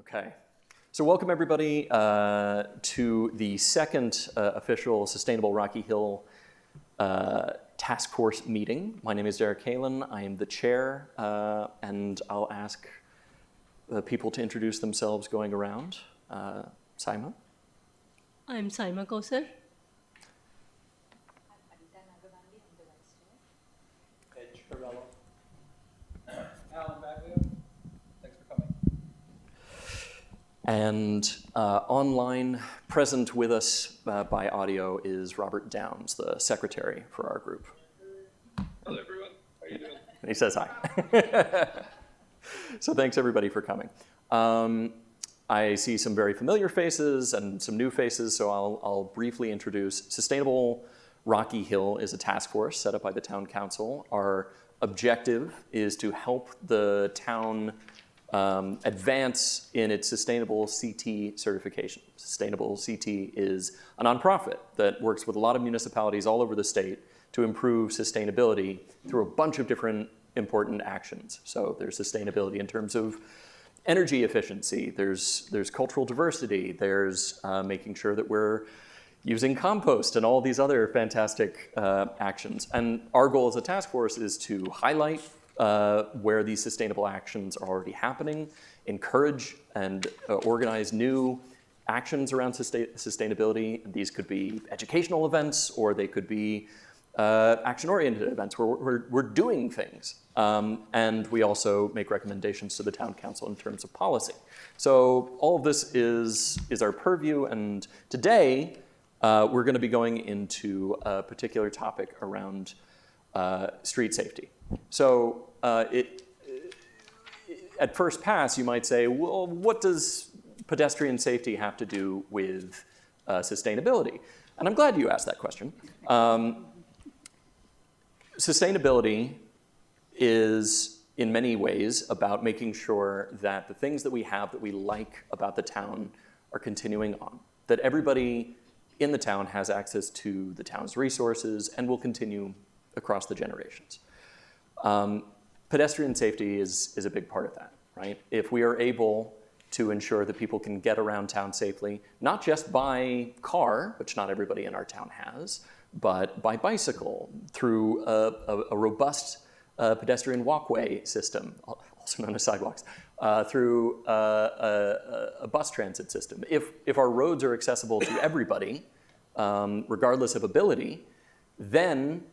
Okay. So welcome everybody to the second official Sustainable Rocky Hill Taskforce meeting. My name is Derek Kalin. I am the chair, and I'll ask people to introduce themselves going around. Saima? I'm Saima Kausar. And online, present with us by audio is Robert Downs, the secretary for our group. Hello, everyone. How are you doing? He says hi. So thanks, everybody, for coming. I see some very familiar faces and some new faces, so I'll briefly introduce. Sustainable Rocky Hill is a task force set up by the town council. Our objective is to help the town advance in its Sustainable CT certification. Sustainable CT is a nonprofit that works with a lot of municipalities all over the state to improve sustainability through a bunch of different important actions. So there's sustainability in terms of energy efficiency, there's cultural diversity, there's making sure that we're using compost and all these other fantastic actions. And our goal as a task force is to highlight where these sustainable actions are already happening, encourage and organize new actions around sustainability. These could be educational events, or they could be action-oriented events where we're doing things. And we also make recommendations to the town council in terms of policy. So all of this is our purview, and today we're going to be going into a particular topic around street safety. So at first pass, you might say, well, what does pedestrian safety have to do with sustainability? And I'm glad you asked that question. Sustainability is, in many ways, about making sure that the things that we have that we like about the town are continuing on, that everybody in the town has access to the town's resources and will continue across the generations. Pedestrian safety is a big part of that, right? If we are able to ensure that people can get around town safely, not just by car, which not everybody in our town has, but by bicycle, through a robust pedestrian walkway system, also known as sidewalks, through a bus transit system. If our roads are accessible to everybody, regardless of ability, then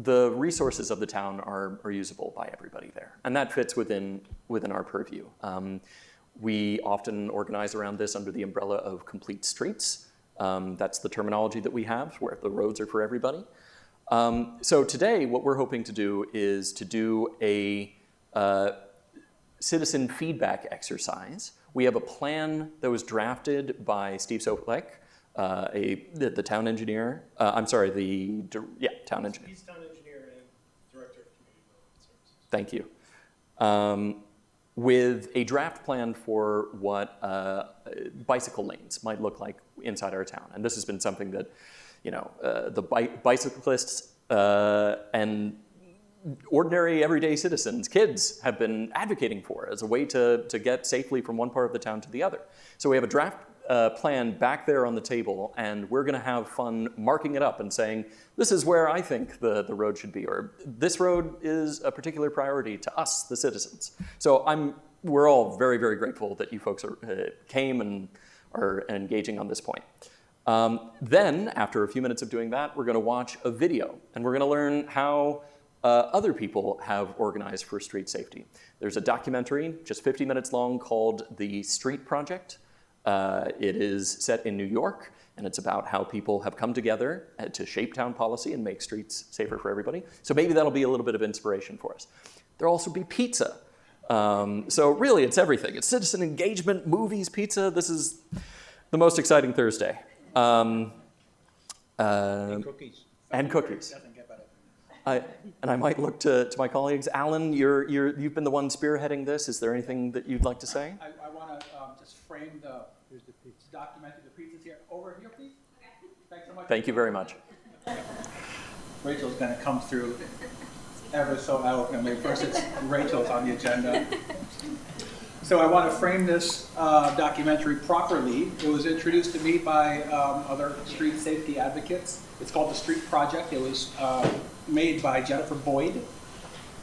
the resources of the town are usable by everybody there. And that fits within our purview. We often organize around this under the umbrella of complete streets. That's the terminology that we have, where the roads are for everybody. So today, what we're hoping to do is to do a citizen feedback exercise. We have a plan that was drafted by Steve Soplek, the town engineer. Town engineer. He's town engineer and director of community development services. Thank you. With a draft plan for what bicycle lanes might look like inside our town. And this has been something that, the bicyclists and ordinary everyday citizens, kids, have been advocating for as a way to get safely from one part of the town to the other. So we have a draft plan back there on the table, and we're going to have fun marking it up and saying, this is where I think the road should be, or this road is a particular priority to us, the citizens. So we're all very, very grateful that you folks came and are engaging on this point. Then, after a few minutes of doing that, we're going to watch a video, and we're going to learn how other people have organized for street safety. There's a documentary, just 50 minutes long, called The Street Project. It is set in New York, and it's about how people have come together to shape town policy and make streets safer for everybody. So maybe that'll be a little bit of inspiration for us. There'll also be pizza. So really, it's everything. It's citizen engagement, movies, pizza. This is the most exciting Thursday. And cookies. And cookies. Doesn't get better. And I might look to my colleagues. Alan, you've been the one spearheading this. Is there anything that you'd like to say? I want to just frame here's the pizza. Documented the pizzas here. Over here, please. Thanks so much. Thank you very much. Rachel's going to come through ever so eloquently. First, it's Rachel's on the agenda. So I want to frame this documentary properly. It was introduced to me by other street safety advocates. It's called The Street Project. It was made by Jennifer Boyd.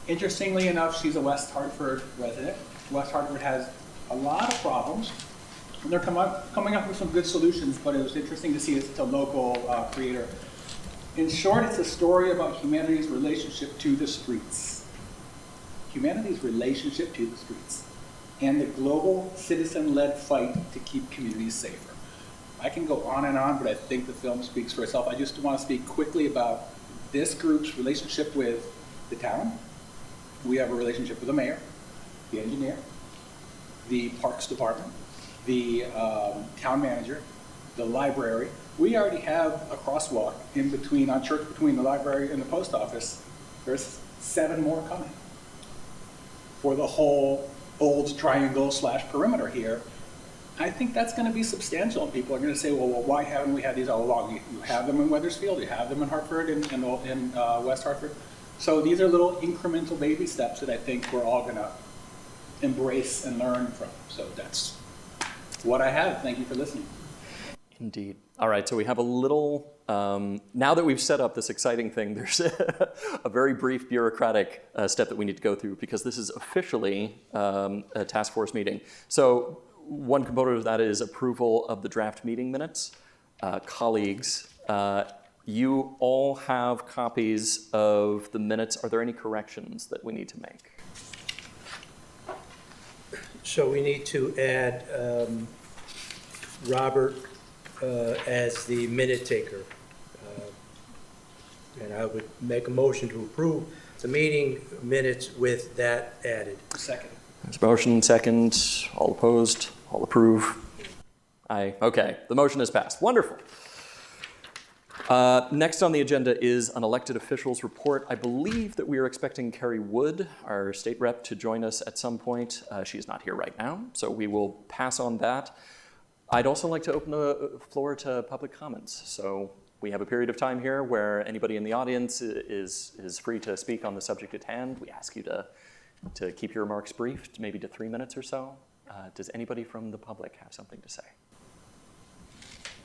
Interestingly enough, she's a West Hartford resident. West Hartford has a lot of problems. And they're coming up with some good solutions, but it was interesting to see it's a local creator. In short, it's a story about humanity's relationship to the streets. Humanity's relationship to the streets. And the global citizen-led fight to keep communities safer. I can go on, but I think the film speaks for itself. I just want to speak quickly about this group's relationship with the town. We have a relationship with the mayor, the engineer, the parks department, the town manager, the library. We already have a crosswalk in between, on Church, between the library and the post office. There's 7 more coming for the whole old triangle / perimeter here. I think that's going to be substantial, and people are going to say, well, why haven't we had these all along? You have them in Wethersfield, you have them in Hartford and in West Hartford. So these are little incremental baby steps that I think we're all going to embrace and learn from. So that's what I have. Thank you for listening. Indeed. All right, so we have a little, now that we've set up this exciting thing, there's a very brief bureaucratic step that we need to go through, because this is officially a task force meeting. So one component of that is approval of the draft meeting minutes. Colleagues, you all have copies of the minutes. Are there any corrections that we need to make? So we need to add Robert as the minute taker. And I would make a motion to approve the meeting minutes with that added. Second. There's a motion, second. All opposed? All approve? Aye. Okay, the motion is passed. Wonderful. Next on the agenda is an elected officials report. I believe that we are expecting Carrie Wood, our state rep, to join us at some point. She is not here right now, so we will pass on that. I'd also like to open the floor to public comments. So we have a period of time here where anybody in the audience is free to speak on the subject at hand. We ask you to keep your remarks brief, maybe to 3 minutes or so. Does anybody from the public have something to say?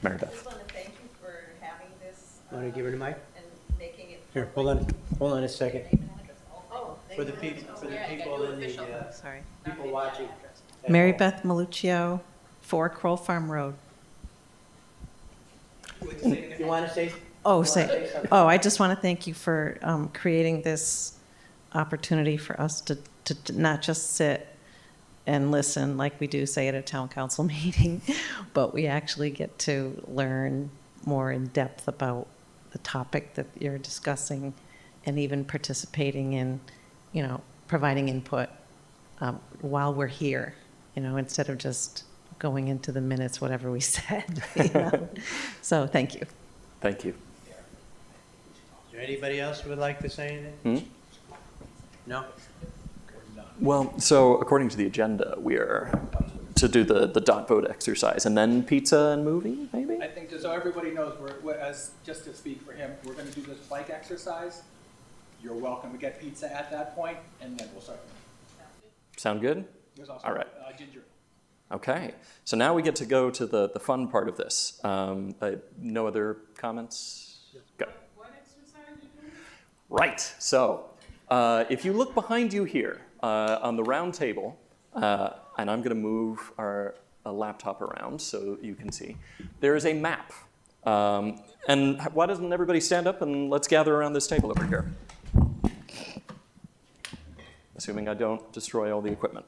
Mary Beth. I just want to thank you for having this. Want to give her the mic? And making it. Here, hold on a second. Oh, For the people in the, Sorry. people watching. Mary Beth Maluccio, 4 Crow Farm Road. You want to say? I just want to thank you for creating this opportunity for us to not just sit and listen like we do, say, at a town council meeting, but we actually get to learn more in depth about the topic that you're discussing, and even participating in, providing input while we're here, instead of just going into the minutes, whatever we said. So thank you. Thank you. Is there anybody else who would like to say anything? No? Well, so according to the agenda, we are to do the dot vote exercise, and then pizza and movie, maybe? I think so everybody knows, just to speak for him, we're going to do this bike exercise. You're welcome to get pizza at that point, and then we'll start. Sound good? There's also All right. ginger. Okay, so now we get to go to the fun part of this. No other comments? Go. What exercise are you doing? Right, so if you look behind you here on the round table, and I'm going to move our laptop around so you can see, there is a map. And why doesn't everybody stand up and let's gather around this table over here? Assuming I don't destroy all the equipment.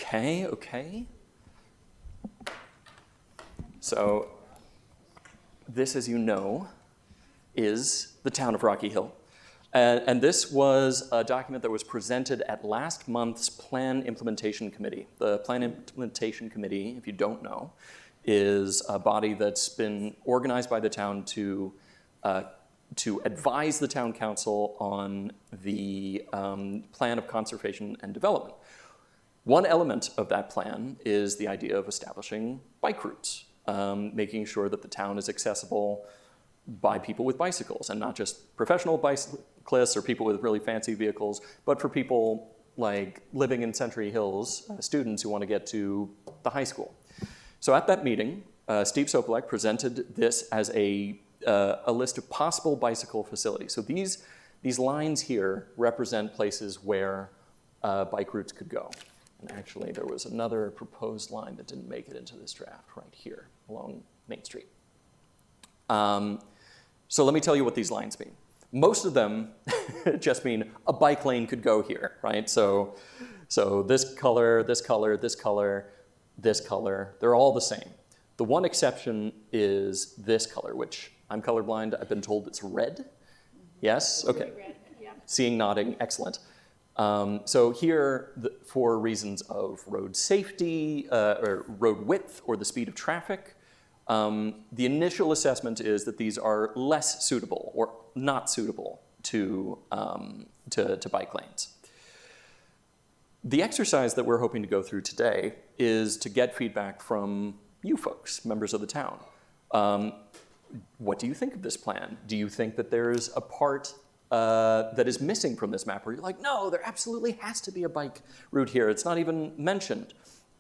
Okay. So this, as you know, is the town of Rocky Hill. And this was a document that was presented at last month's Plan Implementation Committee. The Plan Implementation Committee, if you don't know, is a body that's been organized by the town to advise the town council on the plan of conservation and development. One element of that plan is the idea of establishing bike routes. making sure that the town is accessible by people with bicycles, and not just professional bicyclists or people with really fancy vehicles, but for people like living in Century Hills, students who want to get to the high school. So at that meeting, Steve Sopelek presented this as a list of possible bicycle facilities. So these lines here represent places where bike routes could go. And actually, there was another proposed line that didn't make it into this draft right here along Main Street. So let me tell you what these lines mean. Most of them just mean a bike lane could go here, right? So this color, this color, this color, this color, they're all the same. The one exception is this color, which I'm colorblind. I've been told it's red. Yes? Okay. Seeing, nodding, excellent. So here, for reasons of road safety, or road width, or the speed of traffic, the initial assessment is that these are less suitable or not suitable to bike lanes. The exercise that we're hoping to go through today is to get feedback from you folks, members of the town. What do you think of this plan? Do you think that there's a part that is missing from this map where you're like, no, there absolutely has to be a bike route here. It's not even mentioned.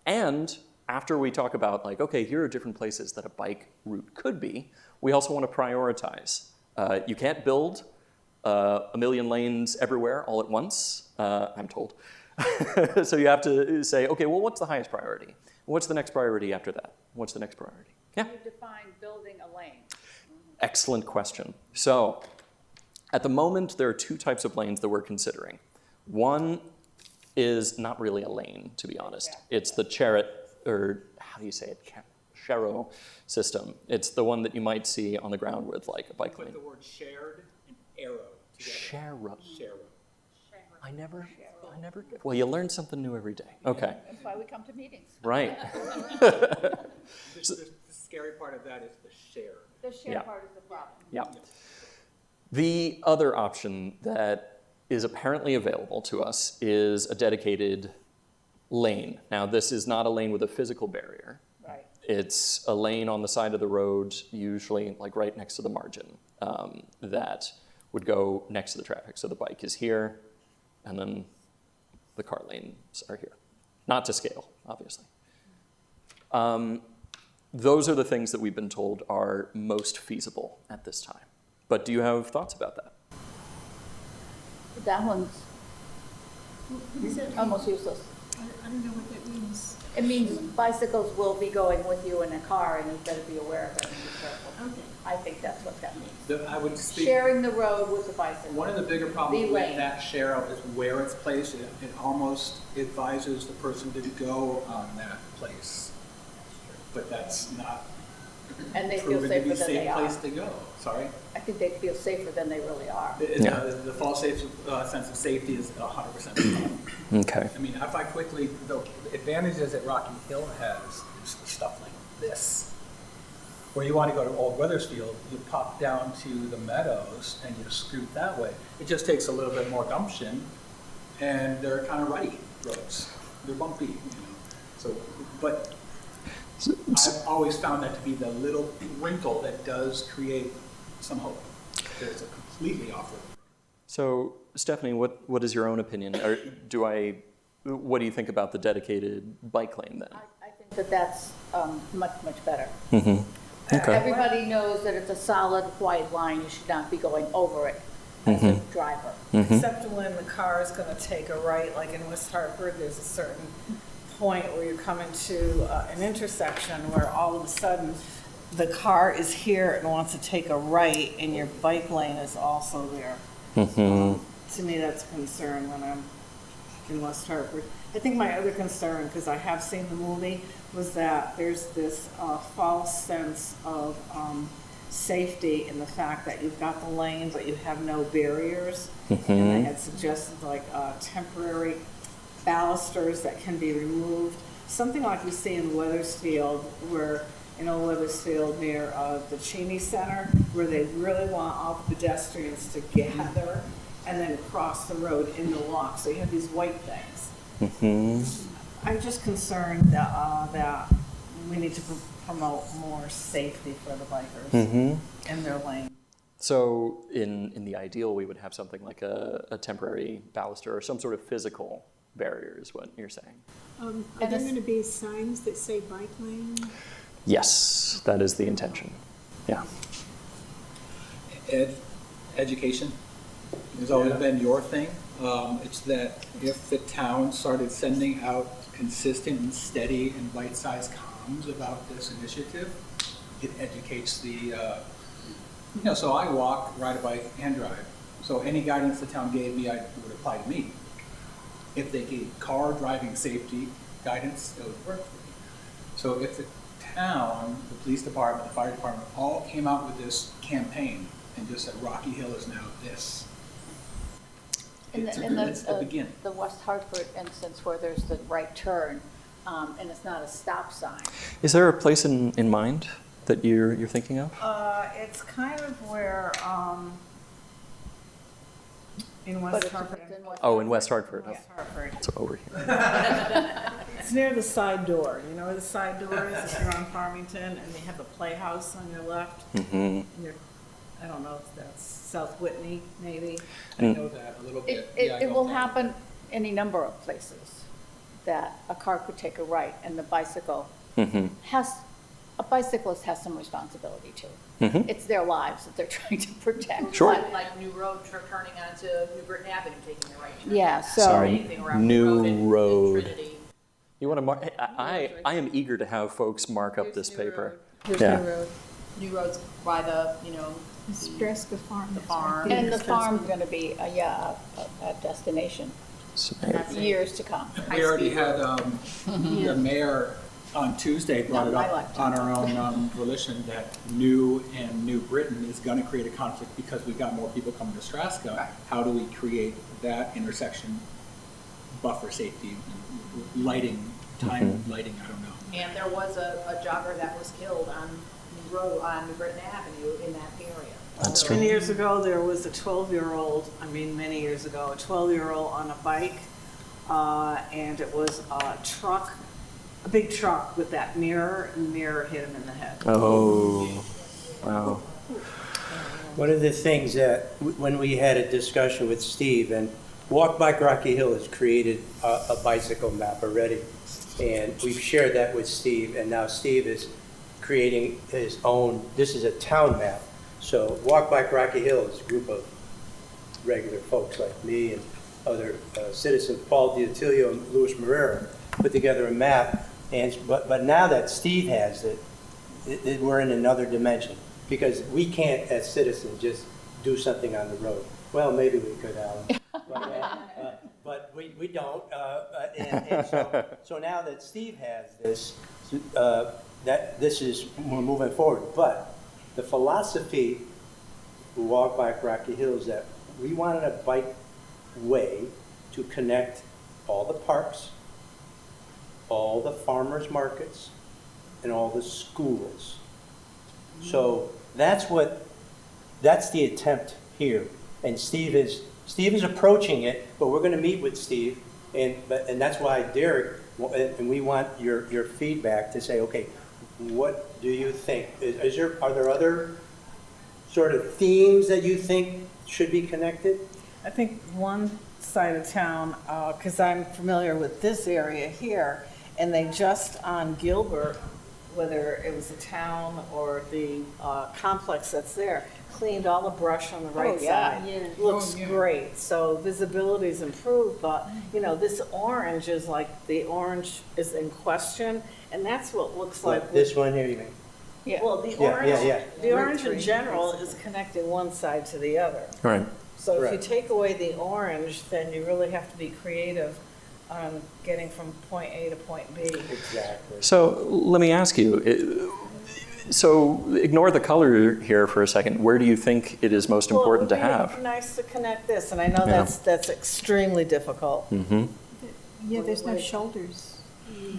And after we talk about like, okay, here are different places that a bike route could be, we also want to prioritize. You can't build a million lanes everywhere all at once, I'm told. So you have to say, okay, well, what's the highest priority? What's the next priority after that? What's the next priority? Yeah? You define building a lane. Excellent question. So at the moment, there are two types of lanes that we're considering. One is not really a lane, to be honest. It's the chariot, or how do you say it? Sharrow system. It's the one that you might see on the ground with like a bike lane. Put the word shared and arrow together. Sharrow. Sharrow. I never, well, you learn something new every day. Okay, That's why we come to meetings. right. The scary part of that is the shared. The shared Yeah. part is the problem. Yeah. The other option that is apparently available to us is a dedicated lane. Now, this is not a lane with a physical barrier. Right. It's a lane on the side of the road, usually like right next to the margin, that would go next to the traffic. So the bike is here, and then the car lanes are here. Not to scale, obviously. Those are the things that we've been told are most feasible at this time. But do you have thoughts about that? That one's What does that mean? almost useless. I don't know what that means. It means bicycles will be going with you in a car and you better be aware of it and be careful. Okay. I think that's what that means. I would speak. Sharing the road with the bicycle. One of the bigger problems The with lane. that share is where it's placed. It almost advises the person to go on that place. But that's not And they feel proven to be safer a than they safe are. place to go. Sorry? I think they feel safer than they really are. Yeah. The false sense of safety is 100% the problem. Okay. I mean, if I quickly, the advantages that Rocky Hill has is stuff like this. Where you want to go to Old Weathersfield, you pop down to the meadows and you scoot that way. It just takes a little bit more gumption, and they're kind of rutty roads. They're bumpy, you know. So, but I've always found that to be the little wrinkle that does create some hope. There's a completely off-road. So, Stephanie, what is your own opinion? Or what do you think about the dedicated bike lane then? I think that that's much, much better. Mm-hmm. Okay. Everybody knows that it's a solid white line. You should not be going over it as a driver. Except when the car is going to take a right, like in West Hartford, there's a certain point where you're coming to an intersection where all of a sudden the car is here and wants to take a right and your bike lane is also there. To me, that's a concern when I'm in West Hartford. I think my other concern, because I have seen the movie, was that there's this false sense of safety in the fact that you've got the lane, but you have no barriers. And they had suggested like temporary balusters that can be removed. Something like we see in Weathersfield, where in Old Weathersfield near the Cheney Center, where they really want all the pedestrians to gather and then cross the road in the walk. So you have these white things. I'm just concerned that we need to promote more safety for the bikers Mm-hmm. in their lane. So in the ideal, we would have something like a temporary baluster or some sort of physical barrier is what you're saying. Are And there this- going to be signs that say bike lane? Yes, that is the intention. Yeah. Education has always been your thing. It's that if the town started sending out consistent and steady and bite-sized comms about this initiative, it educates so I walk, ride a bike, and drive. So any guidance the town gave me, would apply to me. If they gave car driving safety guidance, it would work for me. So if the town, the police department, the fire department, all came out with this campaign and just said Rocky Hill is now this, it's the beginning. The West Hartford instance where there's the right turn, and it's not a stop sign. Is there a place in mind that you're thinking of? It's kind of where, in But West it's Hartford. in West Oh, in West Hartford. West Hartford. So over here. It's near the side door. You know where the side door is if you're on Farmington, and they have the playhouse on your left? Mm-hmm. And you're, I don't know if that's South Whitney, maybe. I know that a little bit. Yeah, I It know will that. happen any number of places that a car could take a right and the bicycle Mm-hmm. a bicyclist has some responsibility too. Mm-hmm. It's their lives that they're trying to protect. Sure. Like New Road, turning onto New Britain Avenue, taking the right turn. Yeah, so. Sorry. Anything around New New Road. Road and Trinity. You want to mark? I am eager to have folks mark up this paper. Here's Yeah. the road. New Road's by the, It's Dreska Farm. The that's right farm. there. And the It's farm's gonna be, a destination, So- years to come. We already had, the mayor on Tuesday brought it Not my up lifetime. on our own volition that New and New Britain is gonna create a conflict because we've got more people coming to Strathcona. Right. How do we create that intersection buffer safety, lighting, time lighting, I don't know. And there was a jogger that was killed on New Road, on New Britain Avenue in that area. That's So- true. 10 years ago, there was a 12-year-old, many years ago, a 12-year-old on a bike, and it was a truck, a big truck with that mirror, and the mirror hit him in the head. Oh, wow. One of the things that, when we had a discussion with Steve, and Walk Bike Rocky Hill has created a bicycle map already, and we've shared that with Steve, and now Steve is creating his own, this is a town map. So Walk Bike Rocky Hill is a group of regular folks like me and other citizens, Paul D'Attilio and Louis Marrero, put together a map, but now that Steve has it, we're in another dimension, because we can't, as citizens, just do something on the road. Well, maybe we could, Alan. But we don't. And so now that Steve has this, we're moving forward. But the philosophy of Walk Bike Rocky Hill is that we wanted a bike way to connect all the parks, all the farmers markets, and all the schools. So that's the attempt here. And Steve is approaching it, but we're going to meet with Steve, and that's why Derek, and we want your feedback to say, okay, what do you think? Are there other sort of themes that you think should be connected? I think one side of town, because I'm familiar with this area here, and they just on Gilbert, whether it was the town or the complex that's there, cleaned all the brush on the right yeah. side. Yeah. Looks great, so visibility's improved, but, this orange is like, the orange is in question, and that's what looks like. This one here, you mean? Yeah. Well, the Yeah, orange, yeah, yeah. the orange in general is connecting one side to the other. All right. So if you Right. take away the orange, then you really have to be creative on getting from point A to point B. Exactly. So let me ask you, so ignore the color here for a second. Where do you think it is most important to Well, it would have? be nice to connect this, and I know Yeah. that's extremely difficult. Mm-hmm. Yeah, there's no shoulders.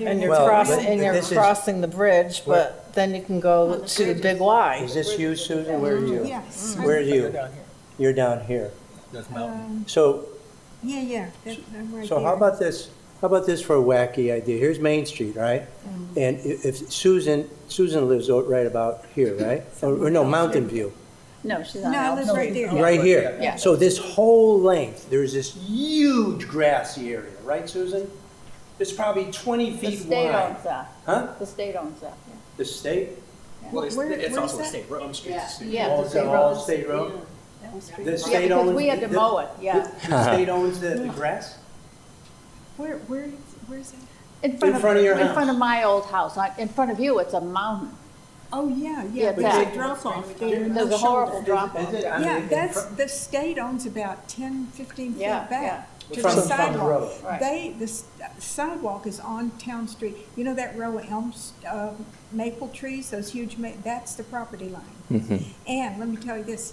And you're Well, crossing, but and you're this is- crossing the bridge, but then you can go to Big Y. Is this you, Susan? Where are you? Yes. Where are you? You're down here. That's Melton. So, Yeah, I'm right so how there. about this? How about this for a wacky idea? Here's Main Street, right? And if Susan lives right about here, right? Or no, Mountain View, No, she's on No, I Elm live Street. right there. right here. Yeah. So this whole length, there's this huge grassy area, right, Susan? It's probably 20 The feet state wide. owns that. Huh? The state owns that, The state? Well, it's Where's also a that? state road. yeah. Oh, Yeah, the it's state all owns. state road? The Yeah, state because owns. we had to mow it, yeah. The state owns the grass? Where's that? In front of your In house. front of my old house. In front of you, it's a mountain. Oh, yeah, Yeah, yeah, but that. there's a drop off there. no There's a horrible shoulder. drop off. Is it? I mean, Yeah, in that's, front- the state owns about 10, 15 feet Yeah, back to From the the sidewalk. road. Right. The sidewalk is on Town Street. You know that row of elms, maple trees, those huge, that's the property line. And let me tell you this,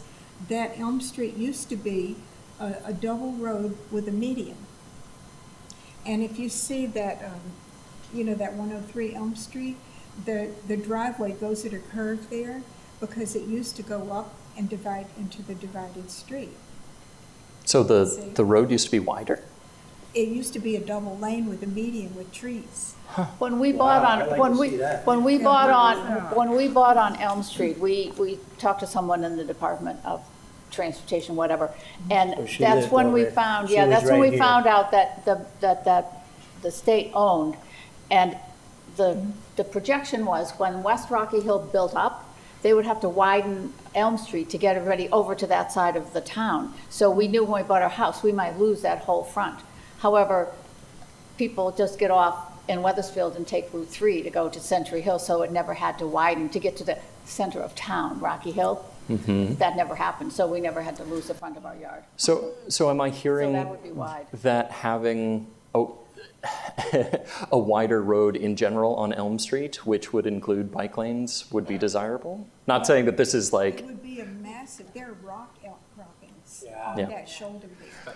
that Elm Street used to be a double road with a median. And if you see that, that 103 Elm Street, the driveway goes at a curve there because it used to go up and divide into the divided street. So the road used to be wider? It used to be a double lane with a median with trees. When we Wow, bought I'd on, like when to we, see that. when we bought on Elm Street, we talked to someone in the Department of Transportation, whatever. Oh, And she that's lived when we over- found, she yeah, was that's when right we here. found out that the state owned. And the projection was when West Rocky Hill built up, they would have to widen Elm Street to get everybody over to that side of the town. So we knew when we bought our house, we might lose that whole front. However, people just get off in Weathersfield and take Route 3 to go to Century Hill, so it never had to widen to get to the center of town, Rocky Hill. That never happened, so we never had to lose the front of our yard. So am I hearing that would be wide. that having a wider road in general on Elm Street, which would include bike lanes, would be desirable? Not saying that this is It like, would be a massive, there are rock outcroppings Yeah. on Yeah. that shoulder there.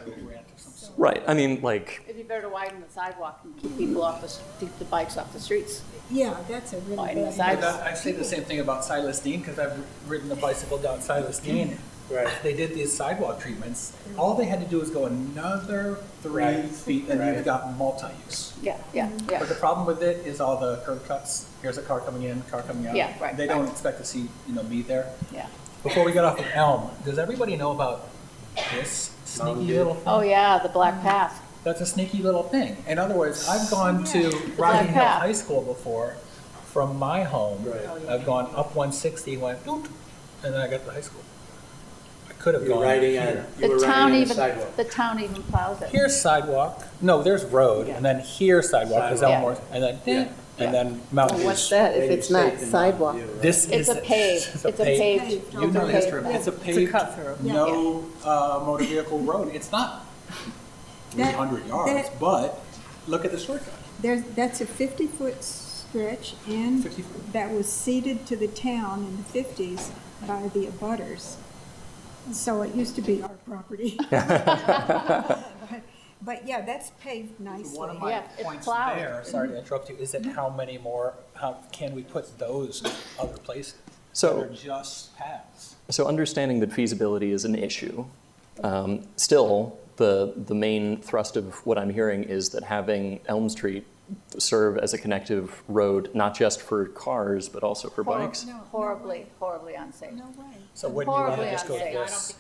right, I mean, like, It'd be better to widen the sidewalk and keep people off keep the bikes off the streets. Yeah, that's a really Widen the bad sidewalk. idea. I say the same thing about Silas Dean, because I've ridden a bicycle down Silas Dean. Right. They did these sidewalk treatments. All they had to do was go another 3 Right. feet, and Right. you've got multi-use. Yeah, yeah, yeah. But the problem with it is all the curb cuts. Here's a car coming in, car coming out. Yeah, right, They don't right. expect to see, me there. Yeah. Before we get off of Elm, does everybody know about this Mountain sneaky Dew. little thing? Oh, yeah, the black path. That's a sneaky little thing. In other words, I've gone to Black Rocking Hill Path. High School before from my home. Right. I've gone up 160, went doot, and then I got to high school. I could have You were gone riding here. on, you were The riding town on the even, sidewalk. the town even plows it. Here's sidewalk. No, there's road, and then here's sidewalk, there's Sidewalk. Elmore, and then, Yeah. and then Mountain View. What's that if Then you it's not stay in sidewalk? Mountain View, right? This It's is. a paved, it's a paved. You know it's a this, paved- it's a paved, cut-through. no motor vehicle road. It's not That- 300 yards, that- but look at the shortcut. That's a 50-foot stretch, and 50 foot. that was ceded to the town in the 50s by the abutters. So it used to be our property. But yeah, that's paved nicely. One of my Yeah, it's points plowed. there, sorry to interrupt you, is that how many more, how can we put those other places? So- That are just paths. so understanding that feasibility is an issue, still, the main thrust of what I'm hearing is that having Elm Street serve as a connective road, not just for cars, but also for bikes. No, Horribly, horribly unsafe. no way. So wouldn't you want to Horribly just go unsafe. this?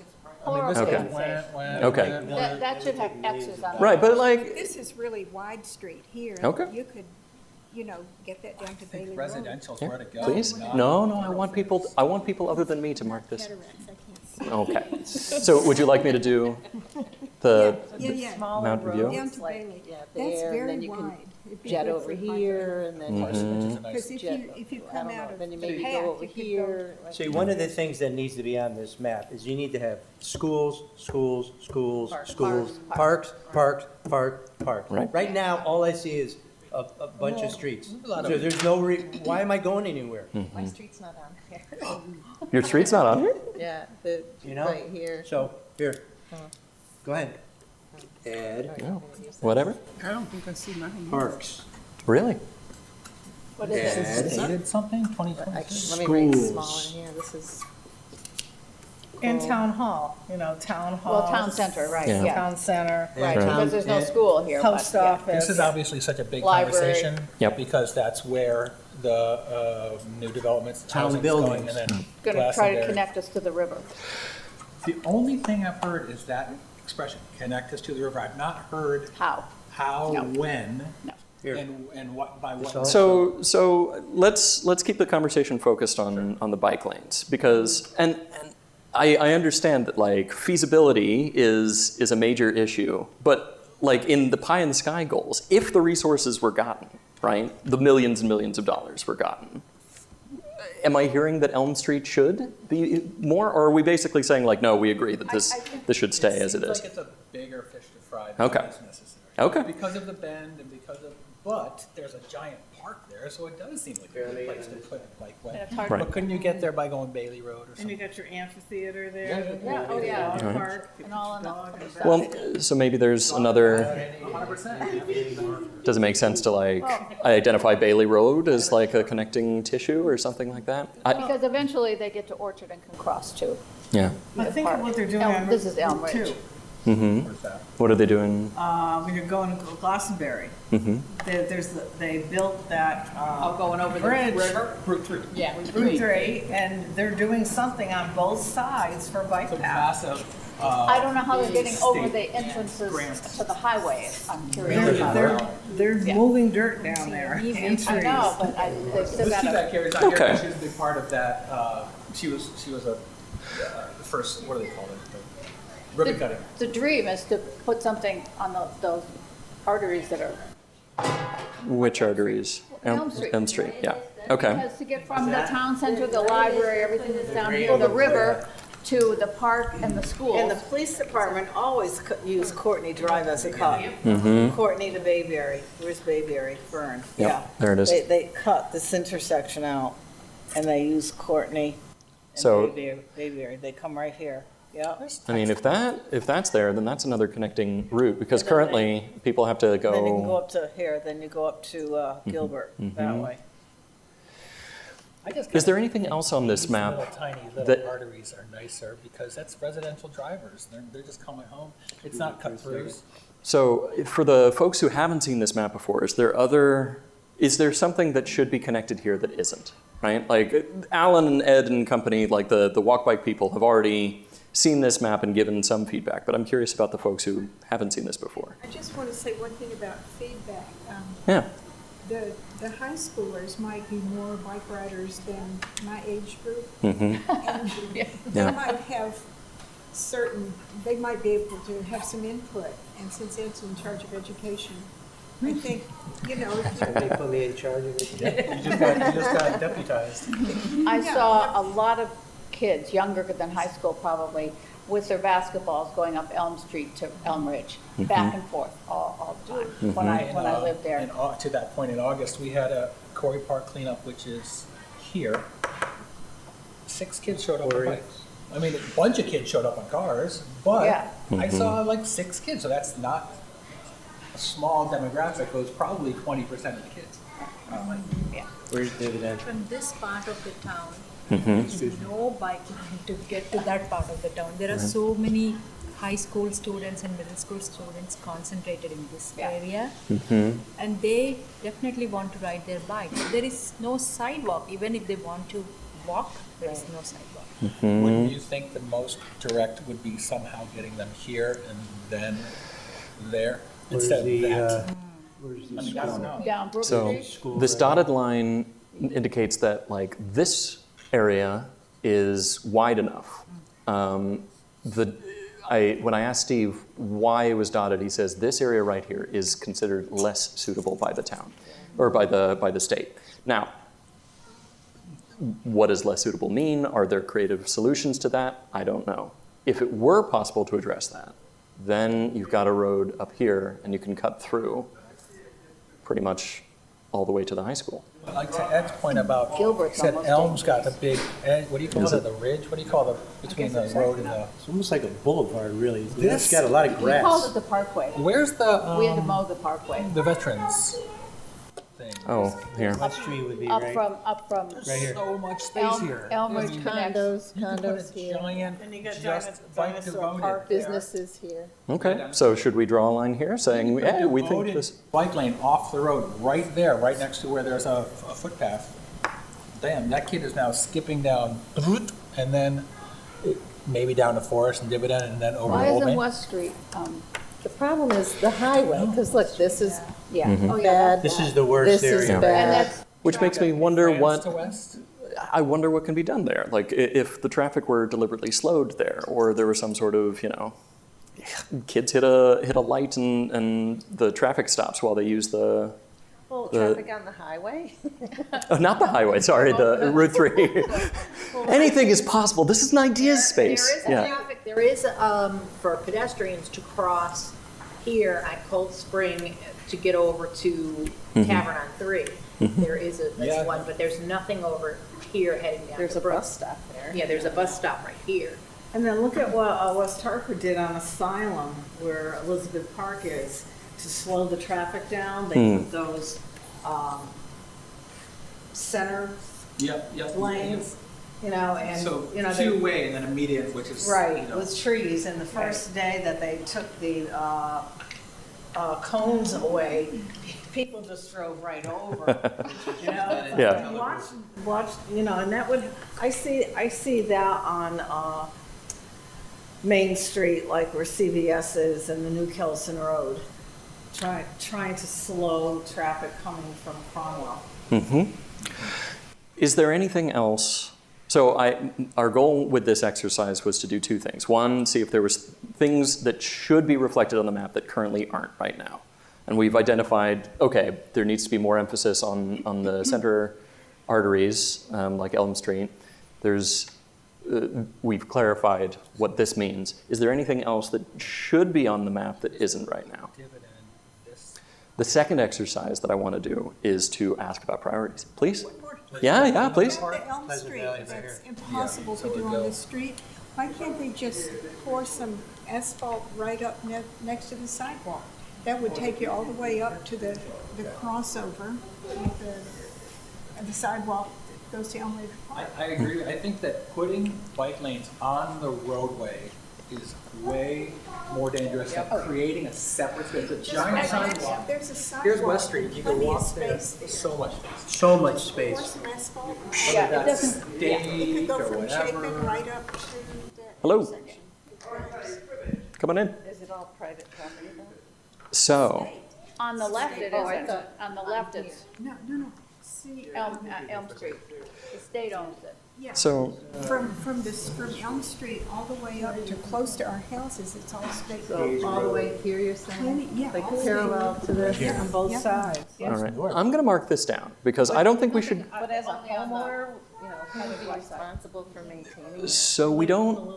Horribly Okay. unsafe. Okay. That should have X's on it. Right, but like, This is really wide street here. Okay. You could, get that down I to think Bailey Road. residential's yeah, where to go. please? not- No, I want people other than me to mark this. Cataracts, I can't see. Okay. So would you like me to do the Yeah. Mountain View? Down to Bailey. Yeah, That's there, and very then you can wide. It'd be jet good over for bike here, and then Which is a nice. Because if you I come don't out know, of then the you maybe path, go over you could go. here. See, one of the things that needs to be on this map is you need to have schools, parks. Right. Right now, all I see is a bunch of streets. a lot So of- there's no, why am I going anywhere? My street's not on here. Your street's not on here? Yeah, You know? right here. So, here, go ahead. Add No. Whatever. I don't think I see mine. parks. Really? What is it? Add Dated something, Let 2026? me write Schools. small in here, this is, In Town Hall, Town Hall. Well, Town Center, right, Yeah. yeah. Town Center. Right, Yeah. because there's no school here, but, Post yeah. office. This is obviously such a big Library. conversation. Yep. Because that's where the new developments, Town housing is going, buildings. and then Gonna try to Glastonbury. connect us to the river. The only thing I've heard is that expression, connect us to the river. I've not heard How? how, No. when, No. Here. and what, by what. all- So let's keep the conversation focused on the bike lanes, because and I understand that like feasibility is a major issue, but like in the pie in the sky goals, if the resources were gotten, right, the millions and millions of dollars were gotten, am I hearing that Elm Street should be more, or are we basically saying like, no, we agree that this should stay as it is? Seems like it's a bigger fish to fry than Okay. is necessary. Okay. Because of the bend and but there's a giant park there, so it does seem like a good place to put a bike lane. it's hard Right. But couldn't you get there by going Bailey Road or And you something? got your amphitheater there. Yeah, oh, yeah. Dog park. And all in Dog the- and stuff. Well, so maybe there's another. 100%. Does it make sense to like identify Bailey Road as like a connecting tissue or something like that? Because eventually they get to Orchard and can cross too. Yeah. I think of what they're doing Elm- on this is Elm Route Ridge. 2. Mm-hmm. Where's that? What are they doing? When you're going to Glastonbury, Mm-hmm. they built that Going over the bridge. river. Route 3. Yeah. Route 3, and they're doing something on both sides for bike It's a paths. massive. I don't know how they're getting over state the entrances grants. to the highway. I'm curious They're, about they're, that. they're Yeah. moving dirt down there and trees. I know, but they've still Let's got keep that to, Carrie's not here, Okay. but she was a big part of that. She was a the first, what do they call it? The ribbon cutting. the dream is to put something on those arteries that are, Which arteries? Elm Street. Elm Street, yeah. Okay. because to get from the town center, the library, everything that's down here, the river, to the park and the And the schools. police department always use Courtney Drive as a cut. Courtney to Bayberry. Where's Bayberry? Fern. Yep, Yeah. there it is. They cut this intersection out and they use Courtney and So- Bayberry. They come right here. Yeah. I mean, if that's there, then that's another connecting route, because currently people have to Then you can go go. up to here, then you go up to Gilbert that way. I just Is there anything else on this These map Little tiny little that- arteries are nicer because that's residential drivers. They're just coming home. It's not cut throughs. So for the folks who haven't seen this map before, is there something that should be connected here that isn't, right? Like Alan and Ed and company, like the walk bike people have already seen this map and given some feedback, but I'm curious about the folks who haven't seen this before. I just want to say one thing about feedback. Yeah, The high schoolers might be more bike riders than my age group. mm-hmm, And they Yeah. might have they might be able to have some input. And since Ed's in charge of education, I think, if They put me in charge of it. You just got deputized. I Yeah. saw a lot of kids, younger than high school probably, with their basketballs going up Elm Street to Elm Ridge, back and forth all the time, when I lived there. To that point in August, we had a Corey Park cleanup, which is here. 6 kids showed up on bikes. I mean, a bunch of kids showed up on cars, but Yeah. I saw like 6 kids, so that's not a small demographic. It was probably 20% of the kids. Where's David Andrew? From this part of the town, mm-hmm, there's no bike line to get to that part of the town. There are so many high school students and middle school students concentrated in this Yeah. area, mm-hmm. and they definitely want to ride their bikes. There is no sidewalk, even if they want to walk, there is no sidewalk. Wouldn't you think the most direct would be somehow getting them here and then there Where's instead the, of that? where's I the mean, I don't school? know. Down Brook So Street, this dotted line indicates that like this area is wide enough. When I asked Steve why it was dotted, he says this area right here is considered less suitable by the town or by the state. Now, what does less suitable mean? Are there creative solutions to that? I don't know. If it were possible to address that, then you've got a road up here and you can cut through pretty much all the way to the high school. Like to Ed's point about, Gilbert's said almost Elm's got the big, what do you call Is it, it? the ridge? What do you call the, between the road and the, It's almost like a boulevard, really. This- It's got a lot of we called it grass. the Parkway. where's We had to the, mow the Parkway. the veterans thing. Oh, here. West Street would be Up right. from Right here. So much space here. Elmridge connects, You could put a giant, And you got just bike Dinosaur devoted. Park there. businesses here. Okay, so should we draw a line here saying, yeah, we think Devoted this, bike lane off the road, right there, right next to where there's a footpath. Damn, that kid is now skipping down, and then maybe down to Forest and Dividend, and then over Why to Old isn't Main. West Street, The problem is the highway, because look, this is yeah, Mm-hmm. oh, yeah. bad. This is the worst This is area. And bad. that's, which makes me wonder Lands what, to west? I wonder what can be done there. Like, if the traffic were deliberately slowed there, or there was some sort of, kids hit a light and the traffic stops while they use the, Well, the- traffic on the highway? oh, not the highway, sorry, the Route 3. Anything is possible. This is an ideas space. There is a traffic, there is, for pedestrians to cross here at Cold Spring to get over to Tavern on 3. There is Yeah. that's one, but there's nothing over here heading down There's to a Brook. bus stop there. Yeah, there's a bus stop right here. And then look at what West Hartford did on Asylum, where Elizabeth Park is, to slow the traffic down. They put those center Yep. lanes, and, So they- two-way and then a median, which is. right, you know, with trees. And the first day that they took the cones away, people just drove right over, Yeah. And watch, and that would, I see that on Main Street, like where CVS is and the New Kelson Road, trying to slow traffic coming from Cromwell. Is there anything else? So our goal with this exercise was to do two things. One, see if there was things that should be reflected on the map that currently aren't right now. And we've identified, okay, there needs to be more emphasis on the center arteries, like Elm Street. We've clarified what this means. Is there anything else that should be on the map that isn't right now? The second exercise that I want to do is to ask about priorities. Please? Yeah, please. The Elm Pleasant Street, Valley's right that's here. impossible to do on this street. Why can't they just pour some asphalt right up next to the sidewalk? That would take you all the way up to the crossover with the sidewalk that goes to Elmwood Park. I agree. I think that putting bike lanes on the roadway is way more dangerous than creating a separate space. A giant sidewalk. There's a sidewalk. Here's West Street. You can plenty of walk there. space So much space. So much Pour space. some asphalt. yeah, it That's doesn't, You state could go or from Chapin whatever. right up to the Hello. intersection. Come on in. Is it all private property though? So, on the left it Oh, I isn't. thought- On the left it's No. See, Elm Street. The state owns it. yeah. so From Elm Street all the way up to close to our houses, it's all state. All the way here, you're saying? Plenty, yeah, Like all the way. parallel to this? On both Yeah. sides. all right. I'm going to mark this down because I don't think we should. But as a homeowner, how to be responsible for maintaining it? So we don't. They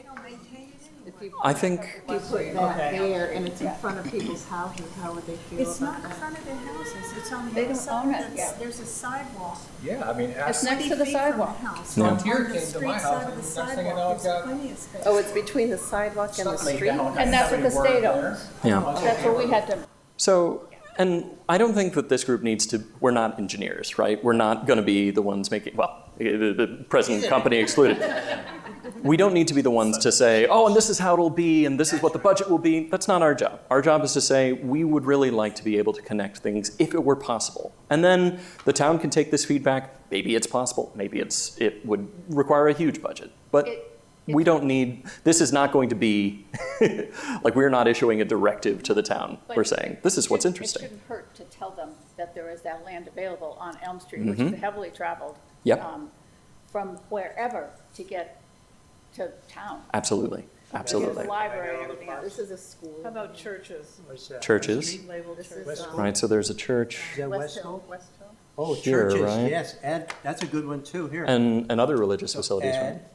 don't maintain it anyway. If you I think. put that there and it's in front of people's houses, how would they feel It's about not in that? front of their houses, it's on They the don't other side. own it, yeah. There's a sidewalk. Yeah, I mean, It's ask next to 20 the feet from sidewalk. house. Yeah. On Frontier the came to street my house, side of and the next thing you know, sidewalk, I've there's got plenty of space. Oh, it's between the sidewalk and the stuff laid street? down. And that's what the Somebody state worked there. owns. Yeah. That's what we had to, So, and I don't think that this group needs to. We're not engineers, right? We're not going to be the ones making. Well, the present company excluded. We don't need to be the ones to say, oh, and this is how it'll be, and this is what the budget will be. That's not our job. Our job is to say, we would really like to be able to connect things if it were possible. And then the town can take this feedback. Maybe it's possible. Maybe it would require a huge budget. But we don't need, this is not going to be, like we're not issuing a directive to the town. But We're saying, this is what's it interesting. shouldn't hurt to tell them that there is that land available on Elm Street, which is heavily traveled. Yep. From wherever to get to town. Absolutely, There's a absolutely. library and everything else. This is a school. How about churches? Where's that? Churches, Labeled This churches. is, right, so there's a church Is that West West Hill, Hill? West Hill. Oh, Here, churches, right? yes, Ed, that's a good one too, here. and other religious facilities, right? Ed,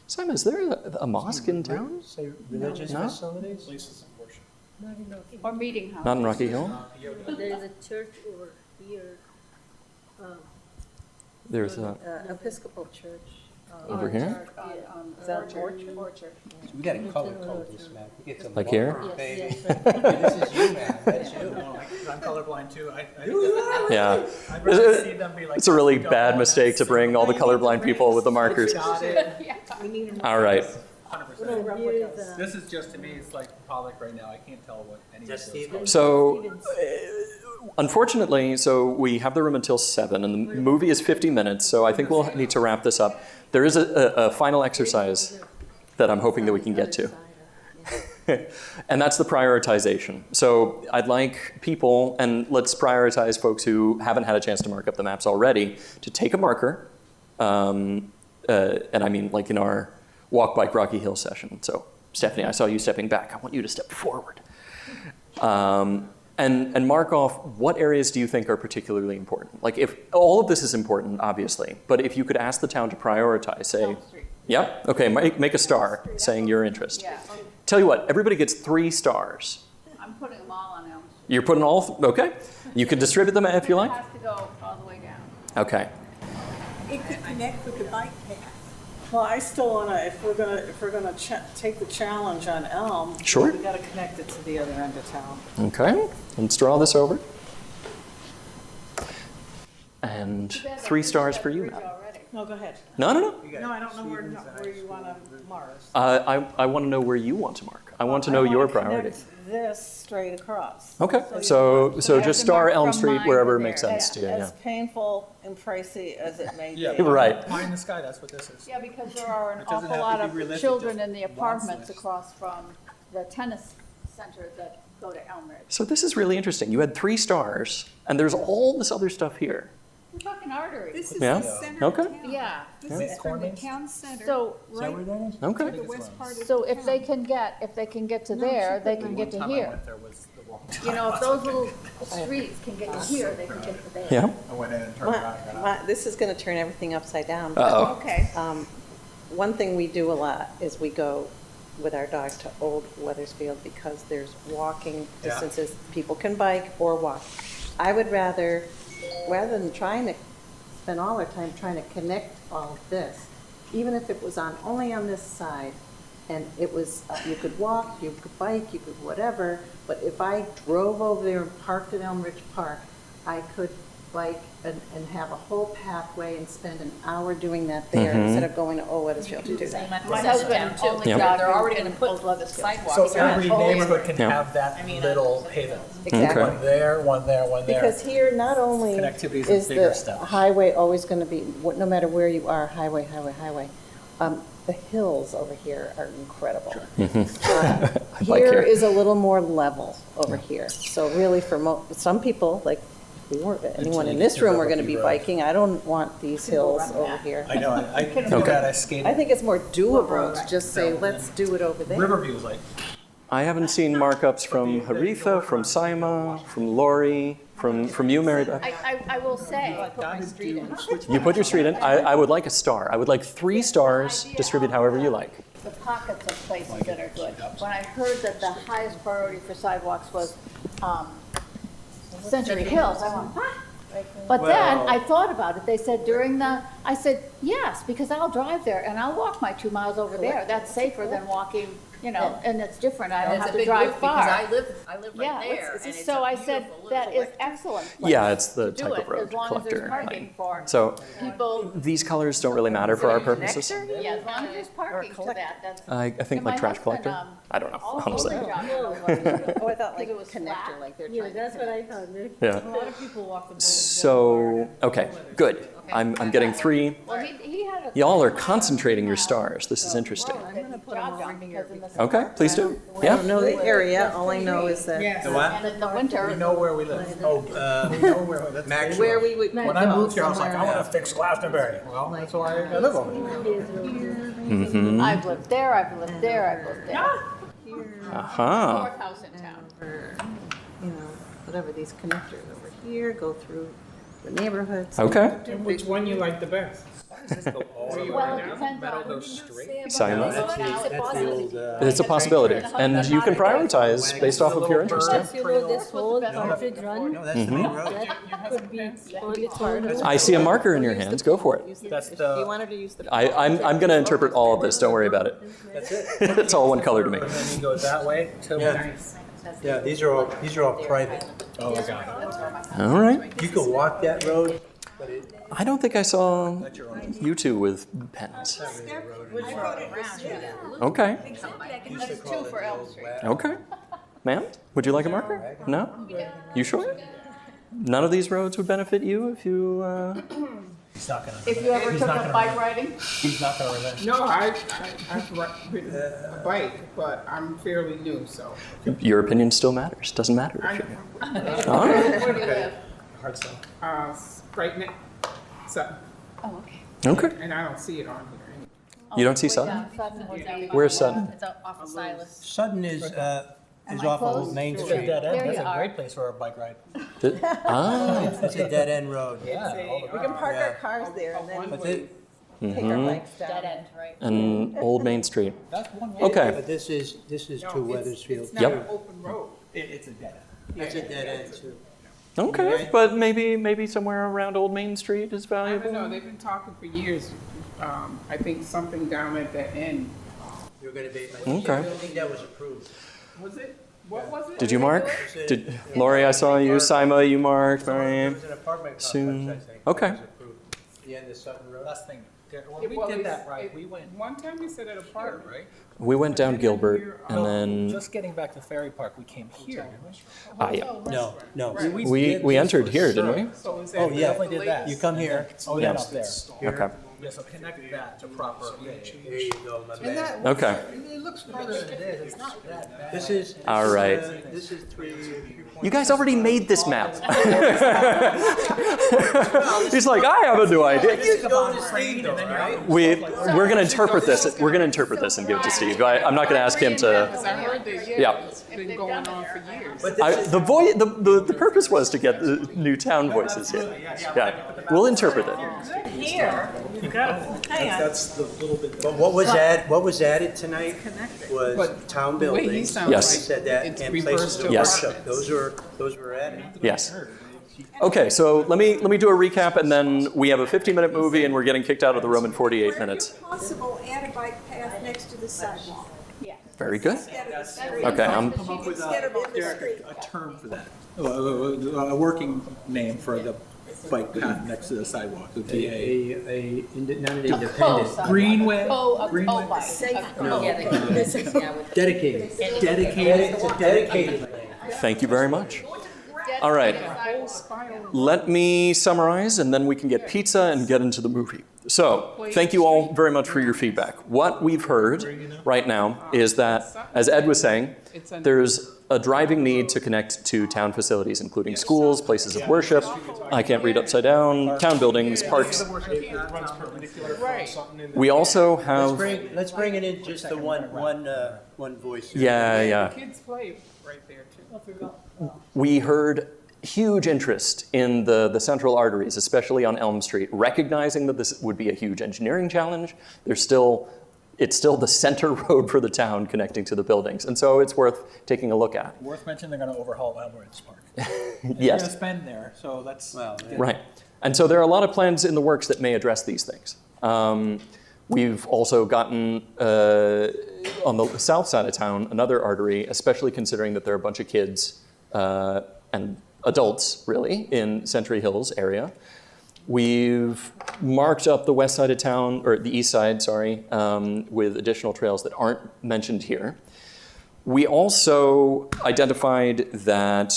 Simon, is there a mosque in town? Say religious No? facilities? Places of worship. Or meeting house. Not in Rocky Hill? There is a church over here, There's a, Episcopal church. Over here? Is that Orchard? We gotta color code this, man. We get some Like here? markers, baby. This is you, man. That's you. I'm colorblind too. Yeah. I'd rather see them be like. It's a really bad mistake to bring all the colorblind people with the markers. Got it. All right. 100%. This is just, to me, it's like Pollock right now. I can't tell what any of Just this is. Steve. So, unfortunately, so we have the room until 7, and the movie is 50 minutes, so I think we'll need to wrap this up. There is a final exercise that I'm hoping that we can get to. And that's the prioritization. So I'd like people, and let's prioritize folks who haven't had a chance to mark up the maps already, to take a marker, and I mean like in our walk, bike, Rocky Hill session. So Stephanie, I saw you stepping back. I want you to step forward. And mark off what areas do you think are particularly important. Like if all of this is important, obviously, but if you could ask the town to prioritize, say, yep, okay, make a star saying your interest. Yeah, Tell you what, everybody gets 3 stars. I'm putting them all on Elm Street. You're putting all, okay. You can distribute them if you It like. has to go all the way down. Okay. It could connect with the bike path. Well, I still wanna, if we're gonna take the challenge on Elm. Sure. We gotta connect it to the other end of town. Okay, let's draw this over. And 3 stars for you, Matt. No, go ahead. No. No, I don't know where you wanna mark. I want to know where you want to mark. I want to know your priority. This straight across. Okay, you so want- so have just to star mark Elm from Street mine wherever to it makes there. sense to you. Yeah. As painful and pricey as it may be. Yeah, Right. Pie in the sky, that's what this is. Yeah, because there are an It doesn't awful have lot to be of realistic, children just in the wants apartments list. across from the tennis center that go to Elm Ridge. So this is really interesting. You had 3 stars, and there's all this other stuff here. We're talking arteries. This is Yeah? the center of Okay. town. Yeah. This is from the town center, So, right Okay. to the west part of so the if they town. can get to there, they can get to Time I here. went there was the wrong time. You know, if those little streets can get to here, they can get to there. Yeah. I went in and turned around and got out. This is going to turn everything upside down. Uh-oh. Okay. One thing we do a lot is we go with our dog to Old Weathersfield because there's walking Yeah. distances. People can bike or walk. I would rather than trying to spend all our time trying to connect all of this, even if it was only on this side, and it was, you could walk, you could bike, you could whatever, but if I drove over there and parked at Elm Ridge Park, I could bike and have a whole pathway and spend an hour doing that there instead of going to Old Weathersfield to do that. My husband only Yeah. drives They're already in gonna put Old Weathersfield. sidewalks. So Yeah. every neighborhood can Yeah. have that little haven. Exactly. One there, one there, one there. Because here, not only Connectivity is a is bigger the step. highway always going to be, no matter where you are, highway. The hills over here are incredible. Bike Here here. is a little more level over here. So really for some people, like anyone in this room are going to be Road. biking. I don't want these hills over here. I know, I feel bad, I skated. I think it's more doable to just say, let's do it over there. Riverview's like, I haven't seen markups from Haritha, from Saima, from Lori, from you, Mary Beth. I will say, I put my street in. You put your street in. I would like a star. I would like 3 stars, distribute however you like. The pockets of places that are good. When I heard that the highest priority for sidewalks was Century Hills, I went, what? But then I thought about it. They said I said, yes, because I'll drive there and I'll walk my 2 miles over there. That's safer than walking, and it's different. I don't It's a have to big drive loop far. because I live Yeah, right there. it's- and it's so a I said, beautiful that little is excellent. place Yeah, it's the to do type of it, road as long as there's collector. parking for So people. these colors don't really matter for our purposes. Yeah, as long as there's parking to that, that's. I think And like my trash husband, collector. I don't know, also honestly. lived on Old Weathersfield. Oh, I thought like Because it was connector, flat. like they're Yeah, trying to. that's what I thought. Yeah. A lot of people walk the boat. So, okay, good. I'm getting 3. Well, he had a. Y'all are concentrating your stars. This is interesting. I'm gonna put them on because in the. Okay, please do. I Yeah. don't know the area, all I know is that the what? And in the winter. We know where we live. Oh, we know where, that's Maxwell. where we would When I moved here, I was like, I want to fix Glastonbury. Well, that's why I live over here. I've lived there, I've lived there, I've lived there. Uh-huh. Fourth house in town. whatever, these connectors over here, go through the neighborhoods. Okay. Which one you like the best? Well, it depends on. Simon? That's the old, It's a possibility, and you can prioritize based off of your interest. Yeah. This whole Partridge Run, No, that's the main road. that could be on its own. I see a marker in your hands. Go for it. That's You the, wanted to use the. I'm going to interpret all of this. Don't worry about it. that's it. It's all one color to me. And then you go that way to. Yeah. Yeah, these are all private. Oh, got it. All right. You can walk that road, but it, I don't think I saw you two with pens. Okay. That's two for Elm Street. Okay. Ma'am, would you like a marker? No? You sure? None of these roads would benefit you if you. He's not gonna. If you ever he's took not up gonna- bike riding, He's not gonna revenge. No, I've ridden a bike, but I'm fairly new, so. Your opinion still matters. Doesn't matter. I If know. you're... All right. where do you live? Hard sell. Right now, so, Oh, okay. Okay. and I don't see it on here anyway. You don't see Way Sutton? down, Sutton, way down. Where's Sutton? It's off of Silas. Sutton is off of Old Main It's a Street. dead end. There That's you a are. great place for a bike ride. Ah. It's a dead end road. Yeah. We can park our cars there and then But thi- take our bikes down. Dead end, right? And Old Main Street. That's one way. Okay. but this is to Weathersfield. It's not Yep. an open road. It's a dead end. It's a dead end too. Okay. But maybe somewhere around Old Main Street is I valuable. don't know, they've been talking for years. I think something down at the end. You're gonna be, Okay. I don't think that was approved. Was it? What was it? Did you mark? Did Lori? I saw you. Sima, you marked. It Marianne. was an apartment Soon. complex, I think. Okay. That was approved. The end of Sutton Road. Last thing. When It we was- did that right, it- we went. One time you said at a park, Right? We went down Gilbert, and then Just getting back to Ferry Park, we came here, didn't we? yeah. No. We entered here, didn't we? So is Oh, that yeah. Definitely did that. You come here. Oh, Yeah. then up there. Okay. Yeah, so connect that to proper. There you go, my man. Okay. It looks farther than it is. It's not that bad. This is. All right. This is 3. You guys already made this map. He's like, I have a new idea. Go to Steve though, right? We're gonna interpret this. We're gonna interpret this and give it to Steve. I'm not gonna ask him to. Because I heard that, Yeah. it's been going on for years. But this is, The purpose was to get the new town voices in. Yeah, we'll interpret it. Here, you've got, hang on. That's the little bit. but what was added tonight was But town the way he buildings. sounds Yes. I said that, it's and reversed places of to Yes. worship. Those were added. Yes. Okay, so let me do a recap, and then we have a 50-minute movie, and we're getting kicked out of the room in 48 minutes. If possible, add a bike path next to the sidewalk. Very good. Instead of the street. Okay, Instead of in the street. A term for that. A working name for the bike path next to the sidewalk would be Not an independent, greenway. Bike. dedicated. Dedicated. It's a dedicated lane. thank you very much. All right, let me summarize, and then we can get pizza and get into the movie. So, thank you all very much for your feedback. What we've heard right now is that, as Ed was saying, there's a driving need to connect to town facilities, including schools, places of worship, I can't read upside down, town buildings, parks. We also have, Let's bring it in just the one voice. yeah. Kids play right there too. We heard huge interest in the central arteries, especially on Elm Street, recognizing that this would be a huge engineering challenge. It's still the center road for the town connecting to the buildings, and so it's worth taking a look at. Worth mentioning, they're going to overhaul Alvarez Park. They're going to Yes, spend there, so that's. right. And so there are a lot of plans in the works that may address these things. We've also gotten, on the south side of town, another artery, especially considering that there are a bunch of kids and adults, really, in Century Hills area. We've marked up the west side of town, or the east side, sorry, with additional trails that aren't mentioned here. We also identified that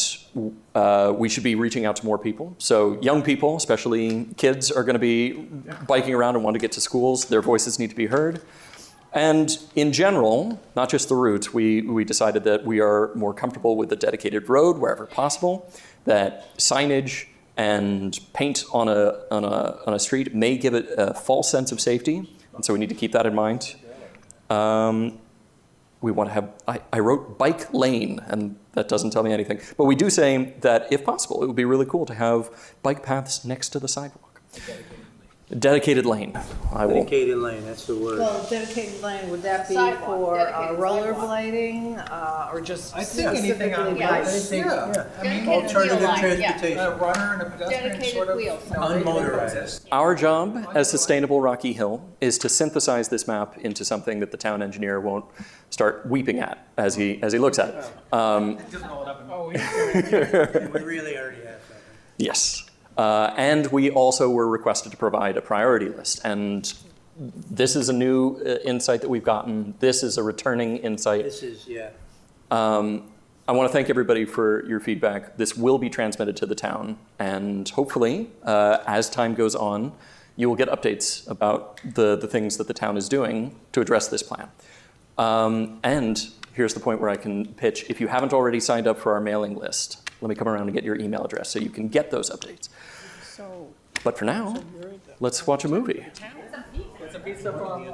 we should be reaching out to more people. So young people, especially kids, are going to be biking around and want to get to schools. Their voices need to be heard. And in general, not just the routes, we decided that we are more comfortable with a dedicated road wherever possible, that signage and paint on a street may give it a false sense of safety, and so we need to keep that in mind. We want to have, I wrote bike lane, and that doesn't tell me anything. But we do say that if possible, it would be really cool to have bike paths next to the sidewalk. Dedicated lane. I will. Dedicated lane, that's the word. Well, dedicated lane, would that be Sidewalk, for dedicated rollerblading, or just I think anything on specifically wheels, bike? yeah. I mean, Dedicated Alternative wheel line, yeah. transportation. a runner and a pedestrian Dedicated sort of. wheels. you know, they Unmotorized. coexist. Our job as Sustainable Rocky Hill is to synthesize this map into something that the town engineer won't start weeping at as he looks at it. Just roll it up and. And we really already have that. Yes. And we also were requested to provide a priority list. And this is a new insight that we've gotten. This is a returning insight. This is, yeah. I want to thank everybody for your feedback. This will be transmitted to the town. And hopefully, as time goes on, you will get updates about the things that the town is doing to address this plan. And here's the point where I can pitch. If you haven't already signed up for our mailing list, let me come around and get your email address so you can get those updates. But for now, let's watch a movie. It's a pizza from,